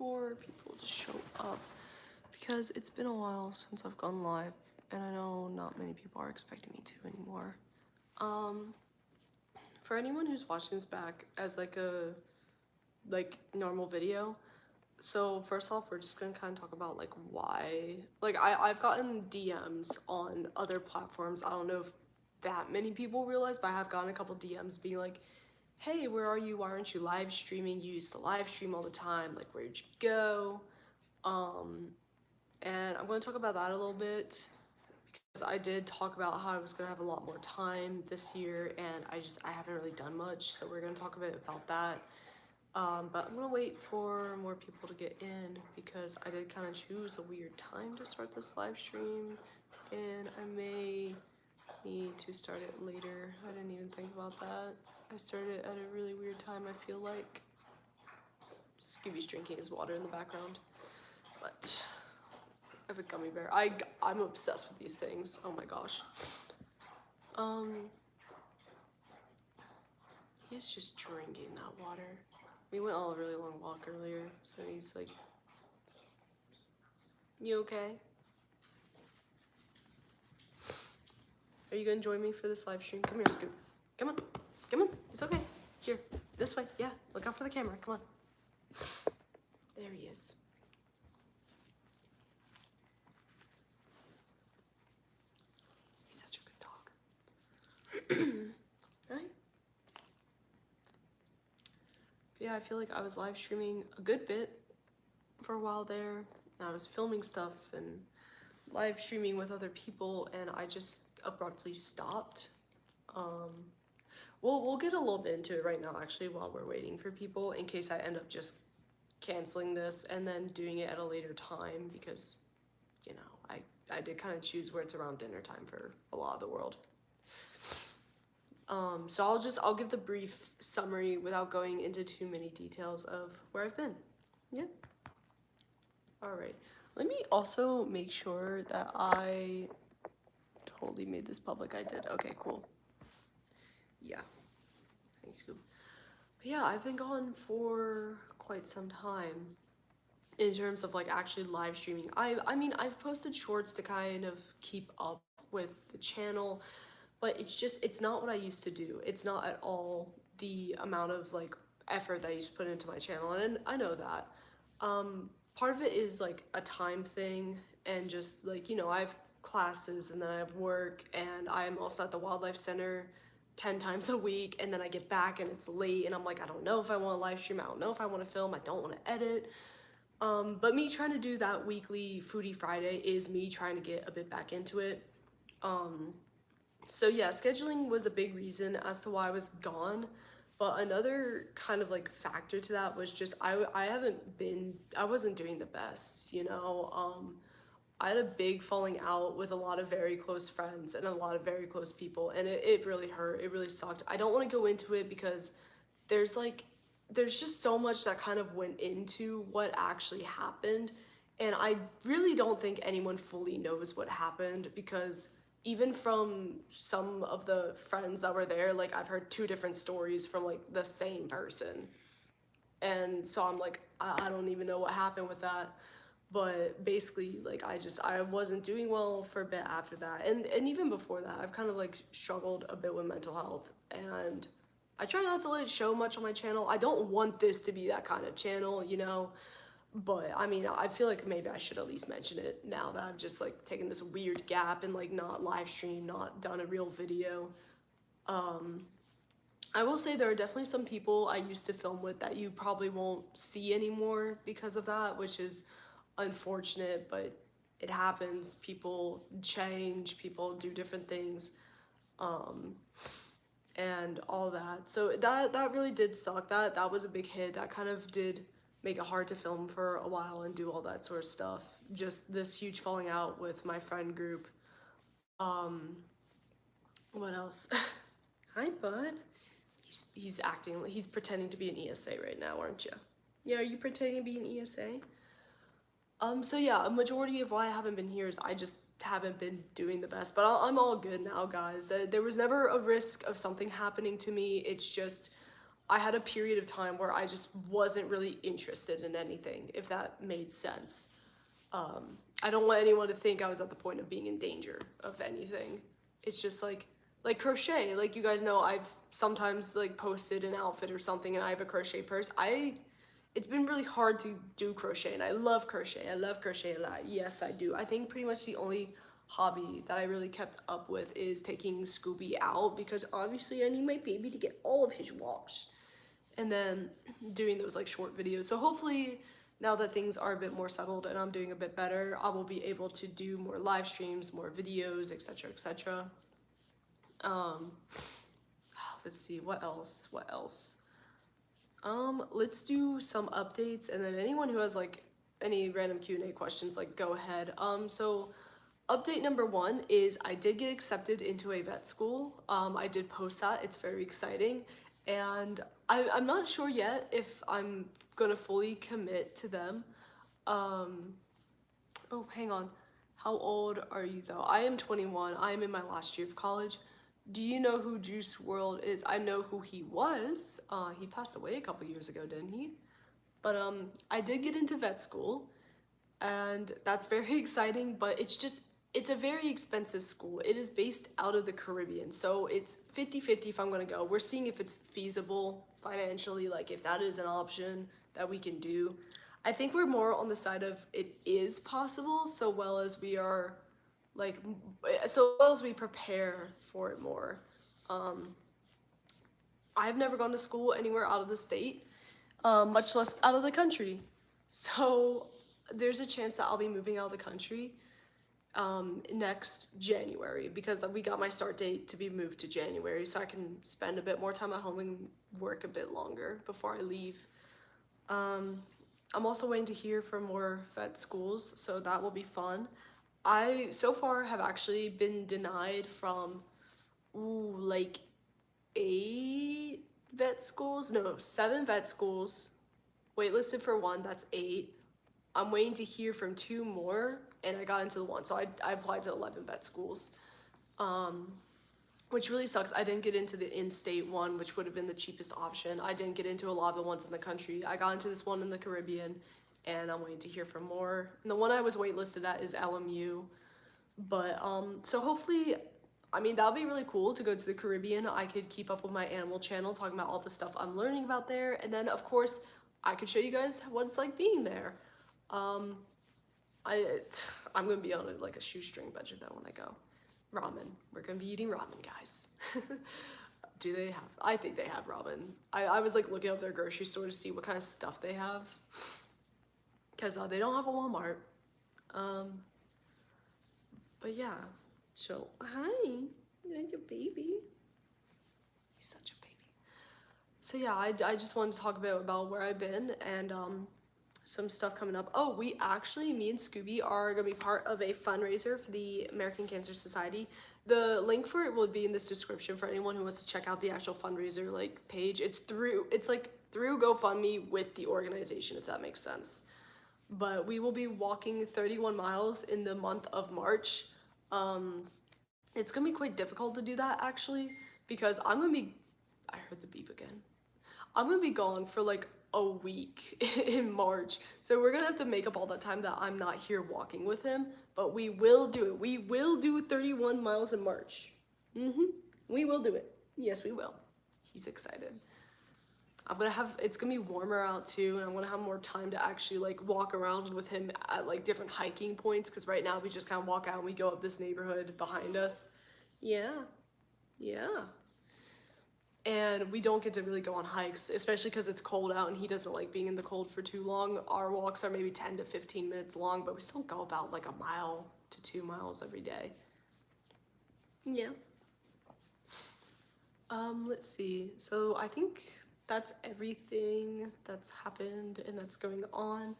for people to show up because it's been a while since I've gone live, and I know not many people are expecting me to anymore. For anyone who's watching this back as like a normal video, so first off, we're just gonna kind of talk about like why, like I've gotten DMs on other platforms. I don't know if that many people realize, but I have gotten a couple DMs being like, hey, where are you? Why aren't you live streaming? You used to live stream all the time. Like, where'd you go? And I'm going to talk about that a little bit because I did talk about how I was going to have a lot more time this year, and I haven't really done much. So we're going to talk a bit about that. But I'm going to wait for more people to get in because I did kind of choose a weird time to start this live stream, and I may need to start it later. I didn't even think about that. I started at a really weird time, I feel like. Scooby's drinking his water in the background. But I have a gummy bear. I'm obsessed with these things. Oh my gosh. He's just drinking that water. We went on a really long walk earlier, so he's like, you okay? Are you gonna join me for this live stream? Come here, Scoop. Come on. Come on. It's okay. Here. This way. Yeah. Look out for the camera. Come on. There he is. He's such a good dog. Right? Yeah, I feel like I was live streaming a good bit for a while there. And I was filming stuff and live streaming with other people, and I just abruptly stopped. We'll get a little bit into it right now, actually, while we're waiting for people, in case I end up just canceling this and then doing it at a later time, because, you know, I did kind of choose where it's around dinner time for a lot of the world. So I'll give the brief summary without going into too many details of where I've been. Yeah. All right. Let me also make sure that I totally made this public. I did. Okay, cool. Yeah. Thanks, Scoop. But yeah, I've been gone for quite some time in terms of like actually live streaming. I mean, I've posted shorts to kind of keep up with the channel, but it's not what I used to do. It's not at all the amount of like effort that I used to put into my channel, and I know that. Part of it is like a time thing, and just like, you know, I have classes and then I have work, and I'm also at the wildlife center 10 times a week, and then I get back and it's late, and I'm like, I don't know if I want to live stream, I don't know if I want to film, I don't want to edit. But me trying to do that weekly Foodie Friday is me trying to get a bit back into it. So yeah, scheduling was a big reason as to why I was gone. But another kind of like factor to that was just I wasn't doing the best, you know. I had a big falling out with a lot of very close friends and a lot of very close people, and it really hurt. It really sucked. I don't want to go into it because there's just so much that kind of went into what actually happened, and I really don't think anyone fully knows what happened, because even from some of the friends that were there, like I've heard two different stories from like the same person. And so I'm like, I don't even know what happened with that. But basically, like I wasn't doing well for a bit after that. And even before that, I've kind of like struggled a bit with mental health. And I try not to let it show much on my channel. I don't want this to be that kind of channel, you know? But I mean, I feel like maybe I should at least mention it now that I've just like taken this weird gap and like not live streamed, not done a real video. I will say there are definitely some people I used to film with that you probably won't see anymore because of that, which is unfortunate, but it happens. People change, people do different things, and all that. So that really did suck. That was a big hit. That kind of did make it hard to film for a while and do all that sort of stuff. Just this huge falling out with my friend group. What else? Hi, bud. He's pretending to be an ESA right now, aren't you? Yeah, are you pretending to be an ESA? So yeah, a majority of why I haven't been here is I just haven't been doing the best, but I'm all good now, guys. There was never a risk of something happening to me. It's just I had a period of time where I just wasn't really interested in anything, if that made sense. I don't want anyone to think I was at the point of being in danger of anything. It's just like crochet. Like you guys know, I've sometimes like posted an outfit or something and I have a crochet purse. It's been really hard to do crochet and I love crochet. I love crochet a lot. Yes, I do. I think pretty much the only hobby that I really kept up with is taking Scooby out because obviously I need my baby to get all of his wash. And then doing those like short videos. So hopefully now that things are a bit more settled and I'm doing a bit better, I will be able to do more live streams, more videos, etc., etc. Let's see, what else? Let's do some updates, and then anyone who has like any random Q&A questions, like go ahead. So update number 1 is I did get accepted into a vet school. I did post that. It's very exciting, and I'm not sure yet if I'm gonna fully commit to them. Oh, hang on. How old are you though? I am 21. I am in my last year of college. Do you know who Juice WRLD is? I know who he was. He passed away a couple years ago, didn't he? But I did get into vet school, and that's very exciting, but it's a very expensive school. It is based out of the Caribbean, so it's 50-50 if I'm gonna go. We're seeing if it's feasible financially, like if that is an option that we can do. I think we're more on the side of it is possible, so well as we are, like, so well as we prepare for it more. I've never gone to school anywhere out of the state, much less out of the country. So there's a chance that I'll be moving out of the country next January because we got my start date to be moved to January, so I can spend a bit more time at home and work a bit longer before I leave. I'm also waiting to hear from more vet schools, so that will be fun. I so far have actually been denied from like 8 vet schools, no, 7 vet schools, waitlisted for 1, that's 8. I'm waiting to hear from 2 more, and I got into the 1, so I applied to 11 vet schools, which really sucks. I didn't get into the in-state one, which would have been the cheapest option. I didn't get into a lot of the ones in the country. I got into this one in the Caribbean, and I'm waiting to hear from more. And the one I was waitlisted at is LMU, but so hopefully, I mean, that would be really cool to go to the Caribbean. I could keep up with my animal channel, talking about all the stuff I'm learning about there, and then of course I could show you guys what it's like being there. I'm gonna be on like a shoestring budget though when I go. Ramen. We're gonna be eating ramen, guys. Do they have? I think they have ramen. I was like looking up their grocery store to see what kind of stuff they have, because they don't have a Walmart. But yeah. So hi, you're your baby. He's such a baby. So yeah, I just wanted to talk a bit about where I've been and some stuff coming up. Oh, me and Scooby are gonna be part of a fundraiser for the American Cancer Society. The link for it will be in this description for anyone who wants to check out the actual fundraiser like page. It's like through GoFundMe with the organization, if that makes sense. But we will be walking 31 miles in the month of March. It's gonna be quite difficult to do that actually, because I heard the beep again. I'm gonna be gone for like a week in March. So we're gonna have to make up all that time that I'm not here walking with him, but we will do it. We will do 31 miles in March. We will do it. Yes, we will. He's excited. It's gonna be warmer out too, and I'm gonna have more time to actually like walk around with him at like different hiking points, because right now we just kind of walk out and we go up this neighborhood behind us. Yeah. And we don't get to really go on hikes, especially because it's cold out and he doesn't like being in the cold for too long. Our walks are maybe 10 to 15 minutes long, but we still go about like 1 mile to 2 miles every day. Yeah. Let's see. So I think that's everything that's happened and that's going on.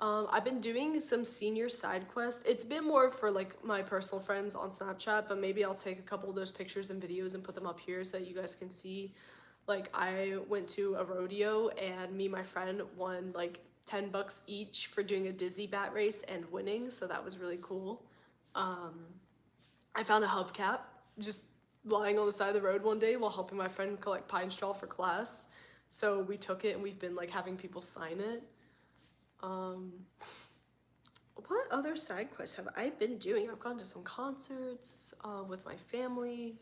I've been doing some senior side quests. It's been more for like my personal friends on Snapchat, but maybe I'll take a couple of those pictures and videos and put them up here so you guys can see. Like I went to a rodeo and me and my friend won like $10 each for doing a dizzy bat race and winning, so that was really cool. I found a hubcap just lying on the side of the road one day while helping my friend collect pine straw for class. So we took it and we've been like having people sign it. What other side quests have I been doing? I've gone to some concerts with my family.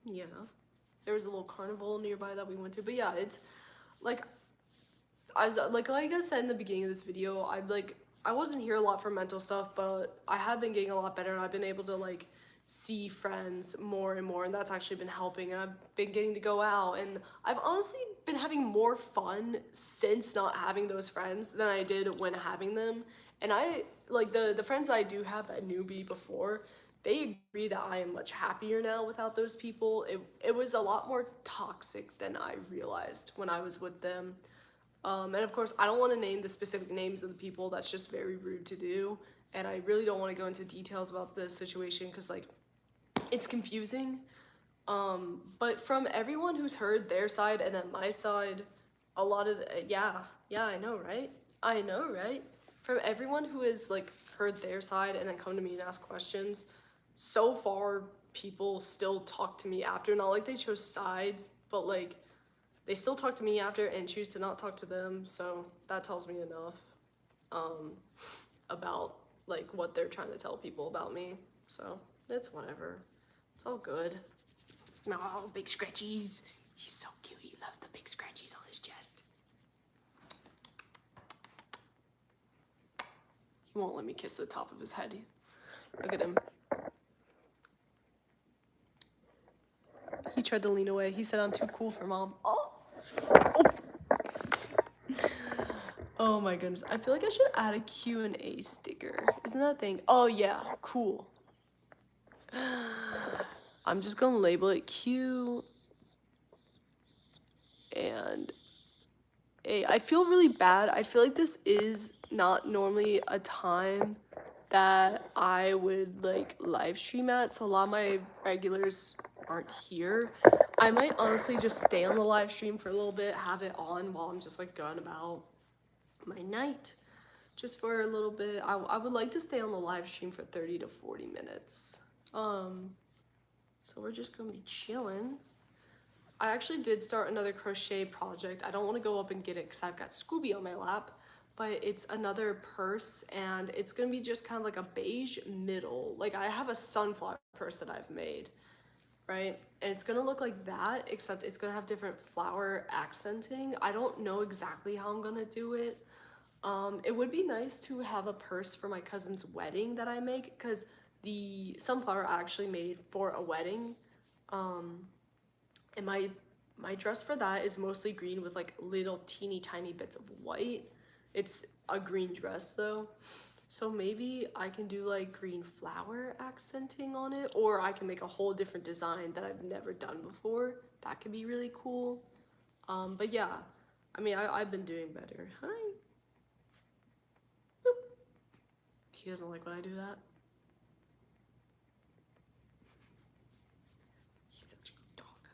Yeah. There was a little carnival nearby that we went to. But yeah, it's like I was like I said in the beginning of this video, I wasn't here a lot for mental stuff, but I have been getting a lot better and I've been able to like see friends more and more, and that's actually been helping, and I've been getting to go out, and I've honestly been having more fun since not having those friends than I did when having them. And I like the friends I do have that knew me before, they agree that I am much happier now without those people. It was a lot more toxic than I realized when I was with them. And of course, I don't want to name the specific names of the people. That's just very rude to do. And I really don't want to go into details about the situation because, like, it's confusing. But from everyone who's heard their side and then my side, a lot of yeah, I know, right? I know, right? From everyone who has like heard their side and then come to me and ask questions, so far people still talk to me after. Not like they chose sides, but like they still talk to me after and choose to not talk to them. So that tells me enough about like what they're trying to tell people about me. So it's whatever. It's all good. Oh, big scratchies. He's so cute. He loves the big scratchies on his chest. He won't let me kiss the top of his head. Look at him. He tried to lean away. He said I'm too cool for mom. Oh. Oh my goodness. I feel like I should add a Q&A sticker. Isn't that a thing? Oh yeah, cool. I'm just gonna label it Q and A. I feel really bad. I feel like this is not normally a time that I would like live stream at, so a lot of my regulars aren't here. I might honestly just stay on the live stream for a little bit, have it on while I'm just like going about my night just for a little bit. I would like to stay on the live stream for 30 to 40 minutes. So we're just gonna be chilling. I actually did start another crochet project. I don't want to go up and get it because I've got Scooby on my lap, but it's another purse and it's gonna be just kind of like a beige middle. Like I have a sunflower purse that I've made, right? And it's gonna look like that, except it's gonna have different flower accenting. I don't know exactly how I'm gonna do it. It would be nice to have a purse for my cousin's wedding that I make, because the sunflower I actually made for a wedding. And my dress for that is mostly green with like little teeny tiny bits of white. It's a green dress though. So maybe I can do like green flower accenting on it, or I can make a whole different design that I've never done before. That could be really cool. But yeah, I mean, I've been doing better. Hi. Boop. He doesn't like when I do that. He's such a good dog.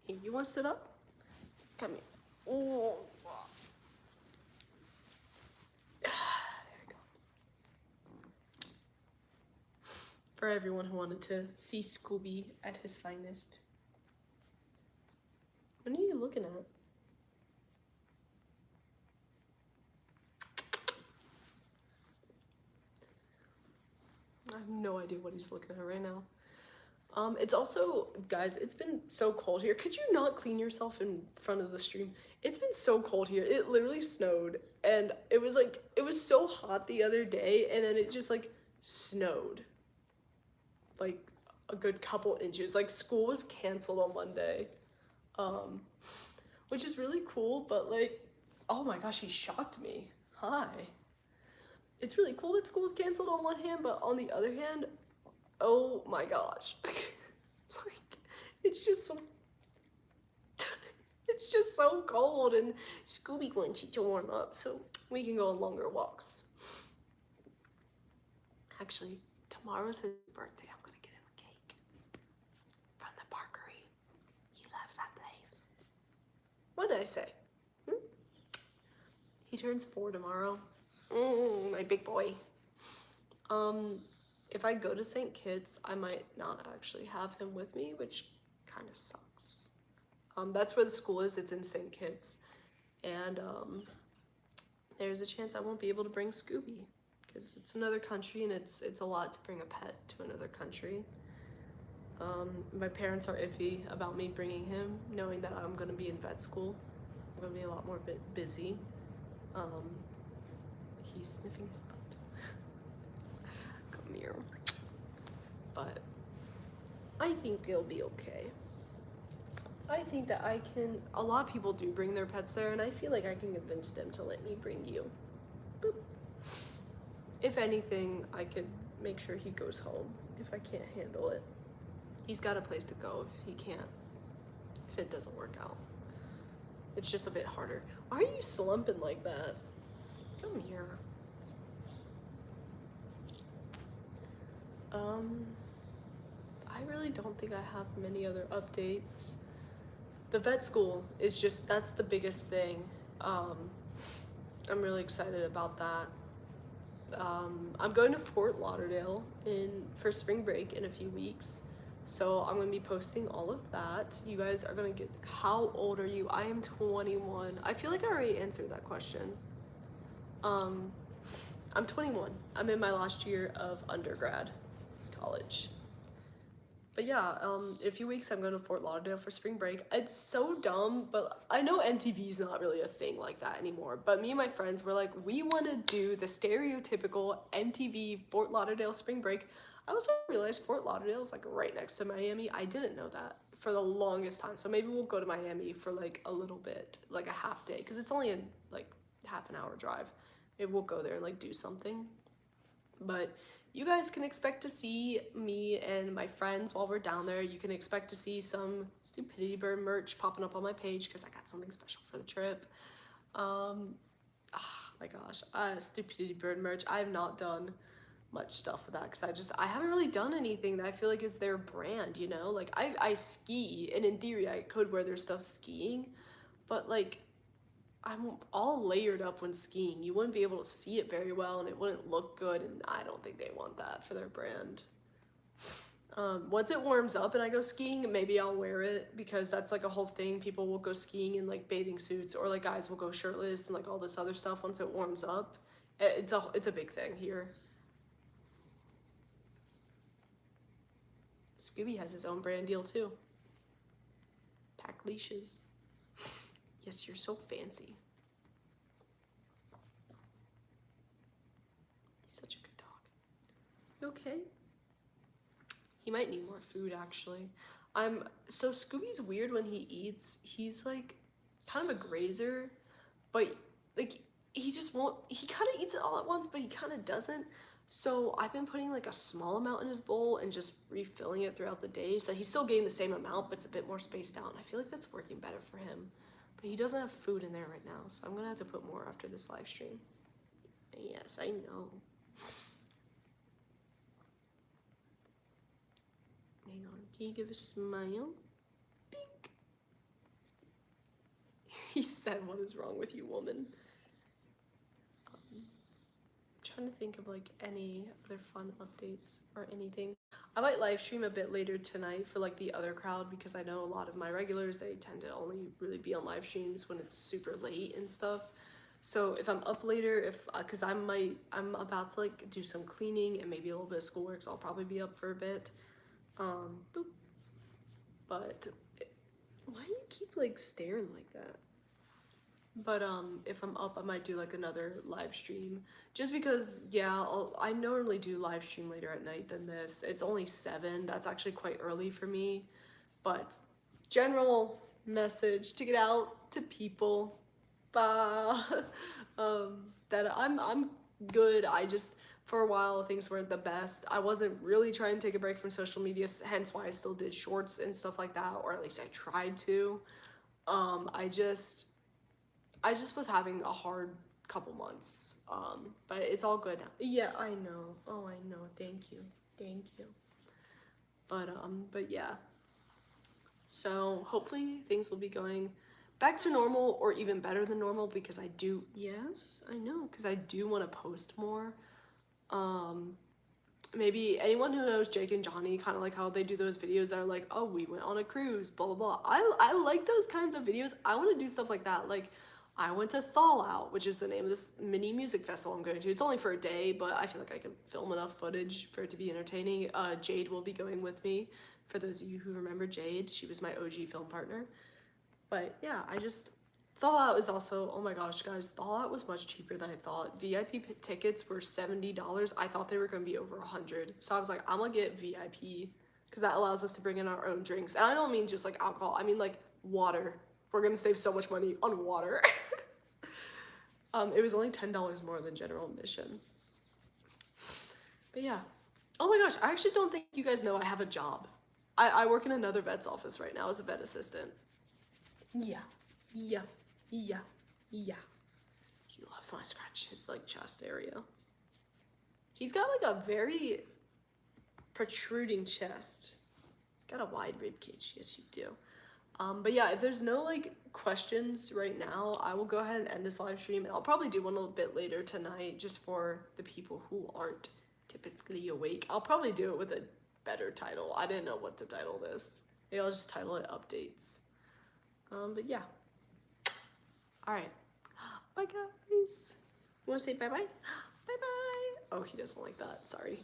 Here, you want to sit up? Come here. Oh. There we go. For everyone who wanted to see Scooby at his finest. What are you looking at? I have no idea what he's looking at right now. It's also, guys, it's been so cold here. Could you not clean yourself in front of the stream? It's been so cold here. It literally snowed, and it was so hot the other day, and then it just like snowed like a good couple inches. Like school was canceled on Monday, which is really cool, but like, oh my gosh, he shocked me. Hi. It's really cool that school was canceled on one hand, but on the other hand, oh my gosh. Like, it's just so it's just so cold, and Scooby wants you to warm up so we can go on longer walks. Actually, tomorrow's his birthday. I'm gonna get him a cake from the bakery. He loves that place. What did I say? He turns 4 tomorrow. My big boy. If I go to St. Kitts, I might not actually have him with me, which kind of sucks. That's where the school is. It's in St. Kitts. And there's a chance I won't be able to bring Scooby because it's another country and it's a lot to bring a pet to another country. My parents are iffy about me bringing him, knowing that I'm going to be in vet school. I'm going to be a lot more busy. He's sniffing his butt. Come here. But I think it'll be okay. I think that a lot of people do bring their pets there, and I feel like I can convince them to let me bring you. Boop. If anything, I could make sure he goes home if I can't handle it. He's got a place to go if it doesn't work out. It's just a bit harder. Why are you slumping like that? Come here. I really don't think I have many other updates. The vet school is that's the biggest thing. I'm really excited about that. I'm going to Fort Lauderdale for spring break in a few weeks. So I'm going to be posting all of that. You guys are going to get, how old are you? I am 21. I feel like I already answered that question. I'm 21. I'm in my last year of undergrad, college. But yeah, in a few weeks I'm going to Fort Lauderdale for spring break. It's so dumb, but I know MTV's not really a thing like that anymore. But me and my friends were like, we want to do the stereotypical MTV Fort Lauderdale spring break. I also realized Fort Lauderdale is like right next to Miami. I didn't know that for the longest time. So maybe we'll go to Miami for like a little bit, like a half day, because it's only a like half an hour drive. Maybe we'll go there and like do something. But you guys can expect to see me and my friends while we're down there. You can expect to see some Stupidity Bird merch popping up on my page because I got something special for the trip. Oh my gosh, Stupidity Bird merch. I have not done much stuff with that because I haven't really done anything that I feel like is their brand, you know? Like I ski, and in theory I could wear their stuff skiing, but like I'm all layered up when skiing. You wouldn't be able to see it very well and it wouldn't look good, and I don't think they want that for their brand. Once it warms up and I go skiing, maybe I'll wear it because that's like a whole thing. People will go skiing in like bathing suits, or like guys will go shirtless and like all this other stuff once it warms up. It's a big thing here. Scooby has his own brand deal too. Pack leashes. Yes, you're so fancy. He's such a good dog. You okay? He might need more food actually. So Scooby's weird when he eats. He's like kind of a grazer, but like he just won't, he kind of eats it all at once, but he kind of doesn't. So I've been putting like a small amount in his bowl and just refilling it throughout the day. So he's still getting the same amount, but it's a bit more spaced out. I feel like that's working better for him. But he doesn't have food in there right now, so I'm gonna have to put more after this live stream. Yes, I know. Hang on, can you give a smile? Pink. He said, "What is wrong with you, woman?" I'm trying to think of like any other fun updates or anything. I might live stream a bit later tonight for like the other crowd, because I know a lot of my regulars, they tend to only really be on live streams when it's super late and stuff. So if I'm up later, because I'm about to like do some cleaning and maybe a little bit of schoolwork, so I'll probably be up for a bit. Boop. But why do you keep like staring like that? But if I'm up, I might do like another live stream, just because, yeah, I normally do live stream later at night than this. It's only 7. That's actually quite early for me. But general message to get out to people, that I'm good. I just, for a while, things weren't the best. I wasn't really trying to take a break from social media, hence why I still did shorts and stuff like that, or at least I tried to. I just was having a hard couple months, but it's all good now. Yeah, I know. Oh, I know. Thank you. Thank you. But yeah. So hopefully things will be going back to normal or even better than normal, because I do, yes, I know, because I do want to post more. maybe anyone who knows Jake and Johnny, kind of like how they do those videos that are like, oh, we went on a cruise, blah, blah, blah. I like those kinds of videos. I want to do stuff like that. Like, I went to Thaw Out, which is the name of this mini music festival I'm going to. It's only for a day, but I feel like I can film enough footage for it to be entertaining. Jade will be going with me. For those of you who remember Jade, she was my OG film partner. But yeah, Thaw Out is also, oh my gosh, guys, Thaw Out was much cheaper than I thought. VIP tickets were $70. I thought they were going to be over $100. So I was like, I'm going to get VIP because that allows us to bring in our own drinks. And I don't mean just like alcohol. I mean like water. We're going to save so much money on water. It was only $10 more than general admission. But yeah. Oh my gosh, I actually don't think you guys know I have a job. I work in another vet's office right now as a vet assistant. Yeah. He loves when I scratch his like chest area. He's got like a very protruding chest. He's got a wide rib cage. Yes, you do. But yeah, if there's no like questions right now, I will go ahead and end this live stream, and I'll probably do one a little bit later tonight just for the people who aren't typically awake. I'll probably do it with a better title. I didn't know what to title this. Maybe I'll just title it Updates. But yeah. All right. Bye, guys. You want to say bye-bye? Bye-bye. Oh, he doesn't like that. Sorry.